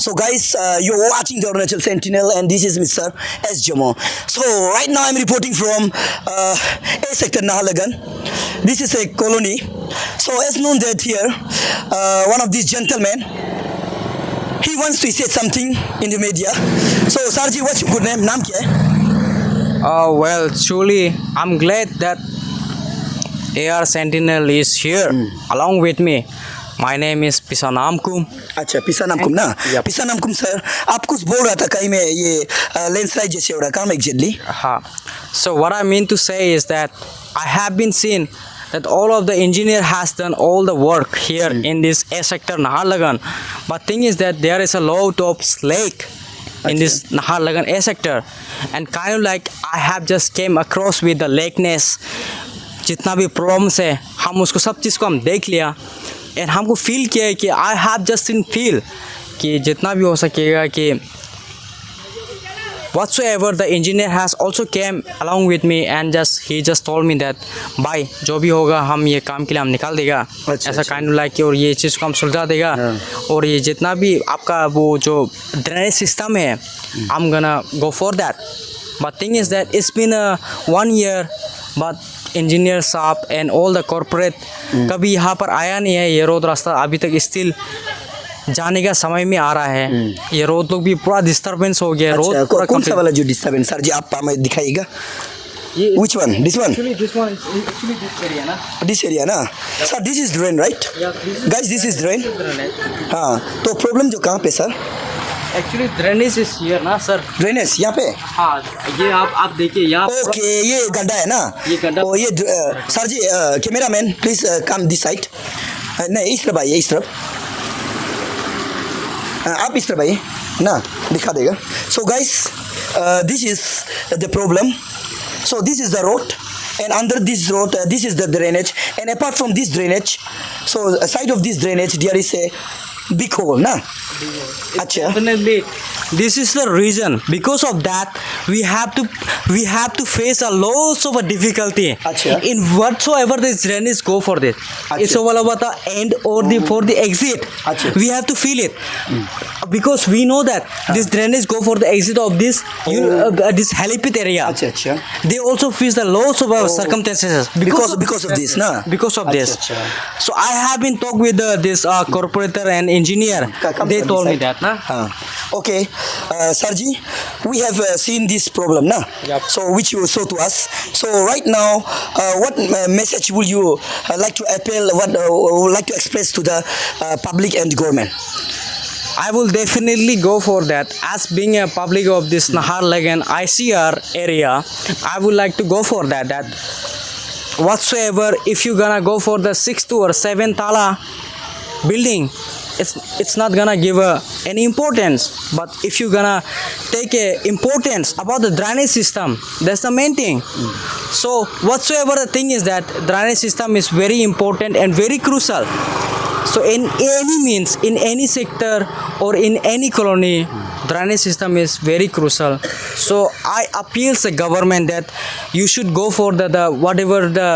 So guys, you're watching the Arunachal Sentinel and this is Mr. S. Jamo. So right now I'm reporting from A sector Nahalagan. This is a colony. So as known that here, one of these gentlemen, he wants to say something in the media. So Sarji, what's your good name? Naam kya hai? Oh, well, truly, I'm glad that AR Sentinel is here along with me. My name is Pisanamkum. अच्छा पिसानामकुम ना पिसानामकुम sir आप कुछ बोल रहा था कहीं में ये लैंडस्लाइड जैसे हो रहा काम exactly So what I mean to say is that I have been seen that all of the engineer has done all the work here in this A sector Naharlagan. But thing is that there is a lot of lake in this Naharlagan A sector, and kind of like I have just came across with the lakeness. जितना भी problems है हम उसको सब चीज़ को हम देख लिया एंड हमको फील किया है कि I have just in feel कि जितना भी हो सकेगा कि whatsoever the engineer has also came along with me and he just told me that भाई जो भी होगा हम ये काम के लिए हम निकाल देगा ऐसा काइंड ऑफ लाइक और ये चीज़ को हम सुलझा देगा और ये जितना भी आपका वो जो ड्रेनेज सिस्टम है I'm gonna go for that. But thing is that it's been 1 year but engineer साहब एंड ऑल द कॉर्पोरेट कभी यहाँ पर आया नहीं है। ये रोड रास्ता अभी तक स्टिल जाने का समय में आ रहा है। ये रोड लोग भी पूरा डिस्टर्बेंस हो गया। रोड पूरा कौन सा वाला जो डिस्टर्बेंस सर जी आप हमें दिखाइएगा? Which one? This one? Actually, this one is actually this area, na? This area, na? Sir, this is drain, right? Yes. Guys, this is drain. हाँ, तो प्रॉब्लम जो कहाँ पे sir? Actually, drainage is here, ना sir? Drainage यहाँ पे? हाँ, ये आप देखिए यहाँ। ओके, ये गड्ढा है ना? ये गड्ढा। ओ ये sir ji cameraman please come this side. नहीं इस तरफ आइए इस तरफ। आप इस तरफ आइए ना दिखा देगा। So guys, this is the problem. So this is the road, and under this road, this is the drainage. And apart from this drainage, so side of this drainage, there is a big hole, na? Acha. Definitely, this is the reason. Because of that, we have to face a lots of a difficulty. Acha. In whatsoever this drainage go for this. Acha. It's all about the end or the for the exit. Acha. We have to feel it. Because we know that this drainage go for the exit of this this helipad area. Acha, acha. They also face the lots of circumstances Because of this, na? Because of this. Acha, acha. So I have been talk with this corporator and engineer. They told me that, na? Okay, Sarji, we have seen this problem, na? Yep. So which you show to us. So right now, what message would you like to appeal? What would like to express to the public and government? I will definitely go for that. As being a public of this Naharlagan ICR area, I would like to go for that. That whatsoever, if you're gonna go for the 6th or 7th tala building, it's not gonna give any importance. But if you're gonna take a importance about the drainage system, that's the main thing. So whatsoever the thing is that drainage system is very important and very crucial. So in any means, in any sector or in any colony, drainage system is very crucial. So I appeal the government that you should go for the whatever the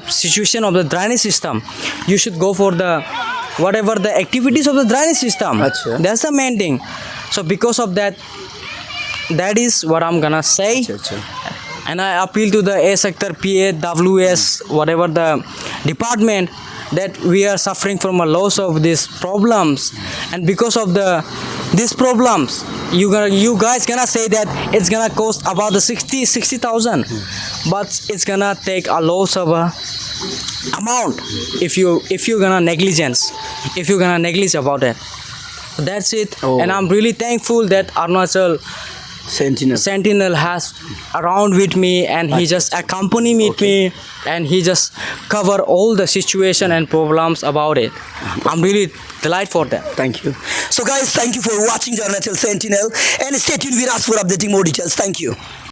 situation of the drainage system. You should go for the whatever the activities of the drainage system. Achha. That's the main thing. So because of that, that is what I'm gonna say. Achha. And I appeal to the A sector, PA, WS, whatever the department, that we are suffering from a loss of these problems, and because of these problems, you guys gonna say that it's gonna cost about the 60,000, but it's gonna take a loss of a amount if you're gonna negligence about it. That's it. And I'm really thankful that Arunachal Sentinel has around with me, and he just accompany me, and he just cover all the situation and problems about it. I'm really delighted for that. Thank you. So guys, thank you for watching the Arunachal Sentinel, and stay tuned with us for updating more details. Thank you.